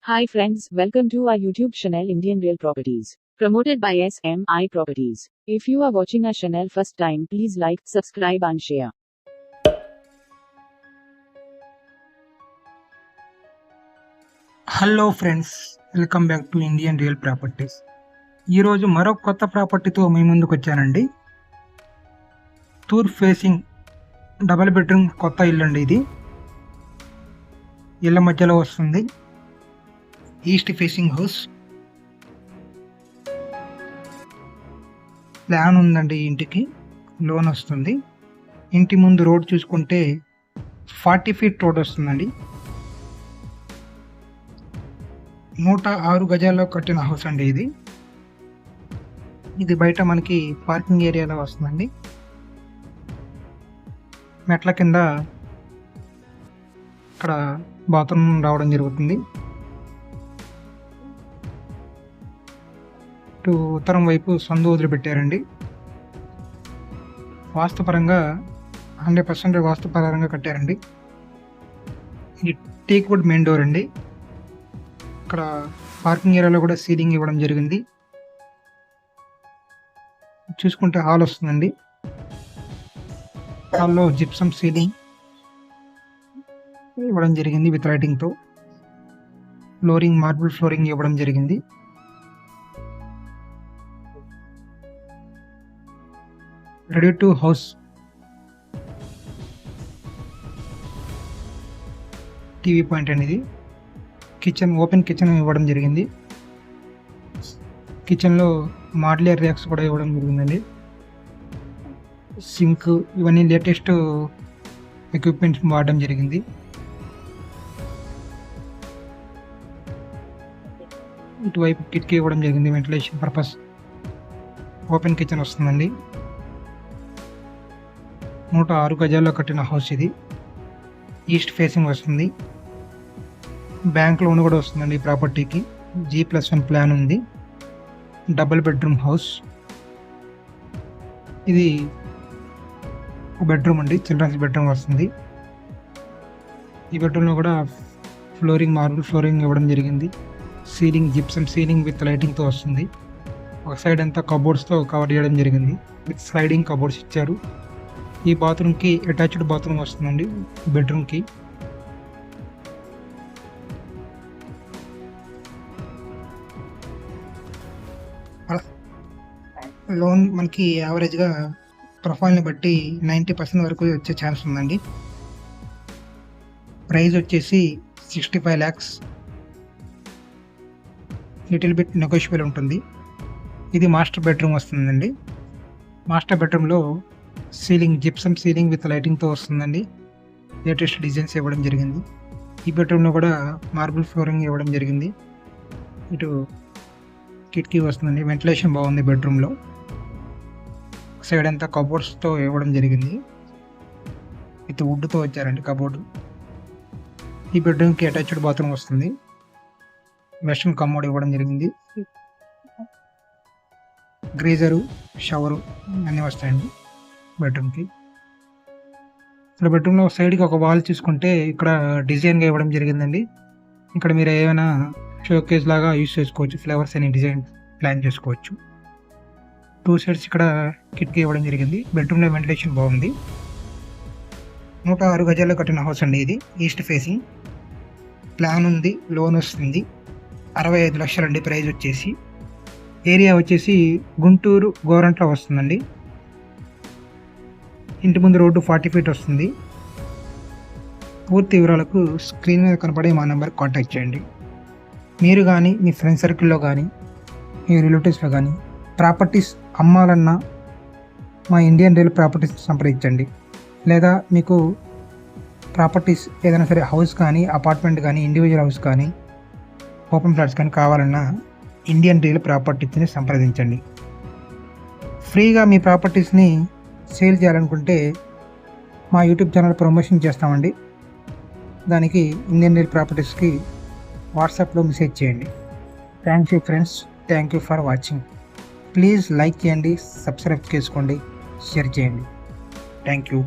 Hi friends, welcome to our YouTube channel Indian Real Properties, promoted by SMI Properties. If you are watching our channel first time, please like, subscribe and share. Hello friends, welcome back to Indian real properties. ఈరోజు మరో కొత్త ప్రాపర్టీతో మీ ముందుకు వచ్చానండి. తూర్పు facing double bedroom కొత్త ఇల్లు అండి. ఇది ఇళ్ళ మధ్యలో వస్తుంది. ఈస్ట్ ఫేసింగ్ హౌస్ ప్లాన్ ఉందండి. ఇంటికి లోన్ వస్తుంది. ఇంటి ముందు రోడ్ చూసుకుంటే 40 ఫీట్ రోడ్ వస్తుందండి. 106 గజాల్లో కట్టిన హౌస్ అండి ఇది. ఇది బయట మనకి పార్కింగ్ ఏరియాలో వస్తుందండి. మెట్ల కింద ఇక్కడ బాత్రూమ్ రావడం జరుగుతుంది. ఇటు ఉత్తరం వైపు సందు వదిలిపెట్టారండి. వాస్తుపరంగా 100% వాస్తుపరంగా కట్టారండి. ఇది టేక్ వుడ్ మెయిన్ డోర్ అండి. ఇక్కడ పార్కింగ్ ఏరియాలో కూడా సీలింగ్ ఇవ్వడం జరిగింది. చూసుకుంటే హాల్ వస్తుందండి. హాల్లో జిప్సమ్ సీలింగ్ ఇవ్వడం జరిగింది విత్ లైటింగ్తో. ఫ్లోరింగ్ మార్బుల్ ఫ్లోరింగ్ ఇవ్వడం జరిగింది. Ready to house TV point అనేది. కిచెన్ ఓపెన్ కిచెన్ ఇవ్వడం జరిగింది. కిచెన్లో మాడ్యులర్ ర్యాక్స్ కూడా ఇవ్వడం జరిగిందండి. సింక్ ఇవన్నీ లేటెస్ట్ ఎక్విప్మెంట్స్ వాడడం జరిగింది. ఇటువైపు కిటికీ ఇవ్వడం జరిగింది వెంటిలేషన్ పర్పస్. ఓపెన్ కిచెన్ వస్తుందండి. 106 గజాల్లో కట్టిన హౌస్ ఇది. ఈస్ట్ ఫేసింగ్ వస్తుంది. బ్యాంక్ లోన్ కూడా వస్తుందండి ఈ ప్రాపర్టీకి. G+1 ప్లాన్ ఉంది. డబుల్ బెడ్రూమ్ హౌస్ ఇది. బెడ్రూమ్ అండి, చిల్డ్రన్స్ బెడ్రూమ్ వస్తుంది. ఈ బెడ్రూమ్లో కూడా ఫ్లోరింగ్ మార్బుల్ ఫ్లోరింగ్ ఇవ్వడం జరిగింది. సీలింగ్ జిప్సమ్ సీలింగ్ విత్ లైటింగ్తో వస్తుంది. ఒక సైడ్ అంతా కబోర్డ్స్తో కవర్ చేయడం జరిగింది. విత్ స్లైడింగ్ కబోర్డ్స్ ఇచ్చారు. ఈ బాత్రూమ్కి అటాచ్డ్ బాత్రూమ్ వస్తుందండి బెడ్రూమ్కి. లోన్ మనకి యావరేజ్గా ప్రొఫైల్ని బట్టి 90% వరకు వచ్చే ఛాన్స్ ఉందండి. ప్రైస్ వచ్చేసి 65 lakhs. లిటిల్ బిట్ నెగోషియబుల్ ఉంటుంది. ఇది మాస్టర్ బెడ్రూమ్ వస్తుందండి. మాస్టర్ బెడ్రూమ్లో సీలింగ్ జిప్సమ్ సీలింగ్ విత్ లైటింగ్తో వస్తుందండి. లేటెస్ట్ డిజైన్స్ ఇవ్వడం జరిగింది. ఈ బెడ్రూమ్లో కూడా మార్బుల్ ఫ్లోరింగ్ ఇవ్వడం జరిగింది. ఇటు కిటికీ వస్తుందండి. వెంటిలేషన్ బాగుంది బెడ్రూమ్లో. సైడ్ అంతా కబోర్డ్స్తో ఇవ్వడం జరిగింది. విత్ వుడ్తో వచ్చారండి కబోర్డు. ఈ బెడ్రూమ్కి అటాచ్డ్ బాత్రూమ్ వస్తుంది. వెస్ట్రన్ కమోడ్ ఇవ్వడం జరిగింది. గ్రీజరు షవరు అన్నీ వస్తాయండి బెడ్రూమ్కి. ఇక్కడ బెడ్రూమ్లో సైడ్కి ఒక వాల్ చూసుకుంటే ఇక్కడ డిజైన్గా ఇవ్వడం జరిగిందండి. ఇక్కడ మీరు ఏమైనా షోకేజ్ లాగా యూస్ చేసుకోవచ్చు. ఫ్లవర్స్ అని డిజైన్ ప్లాన్ చేసుకోవచ్చు. 2 సైడ్స్ ఇక్కడ కిటికీ ఇవ్వడం జరిగింది. బెడ్రూమ్లో వెంటిలేషన్ బాగుంది. 106 గజాల్లో కట్టిన హౌస్ అండి ఇది. ఈస్ట్ ఫేసింగ్ ప్లాన్ ఉంది. లోన్ వస్తుంది. 65 లక్షలండి ప్రైస్ వచ్చేసి. ఏరియా వచ్చేసి గుంటూరు గోరంట్ల వస్తుందండి. ఇంటి ముందు రోడ్డు 40 ఫీట్ వస్తుంది. పూర్తి వివరాలకు స్క్రీన్ మీద కనపడే మా నెంబర్కి కాంటాక్ట్ చేయండి. మీరు కానీ మీ ఫ్రెండ్ సర్కిల్లో కానీ మీ రిలేటివ్స్లో కానీ ప్రాపర్టీస్ అమ్మాలన్నా మా ఇండియన్ రియల్ ప్రాపర్టీస్ సంప్రదించండి. లేదా మీకు ప్రాపర్టీస్ ఏదైనా సరే హౌస్ కానీ అపార్ట్మెంట్ కానీ ఇండివిజువల్ హౌస్ కానీ ఓపెన్ ఫ్లాట్స్ కానీ కావాలన్నా ఇండియన్ రియల్ ప్రాపర్టీస్ని సంప్రదించండి. ఫ్రీగా మీ ప్రాపర్టీస్ని సేల్ చేయాలనుకుంటే మా యూట్యూబ్ ఛానల్ ప్రమోషన్ చేస్తామండి. దానికి ఇండియన్ రియల్ ప్రాపర్టీస్కి వాట్సాప్లో మెసేజ్ చేయండి. Thank you friends. Thank you for watching. Please like చేయండి, సబ్స్క్రైబ్ చేసుకోండి, షేర్ చేయండి. Thank you.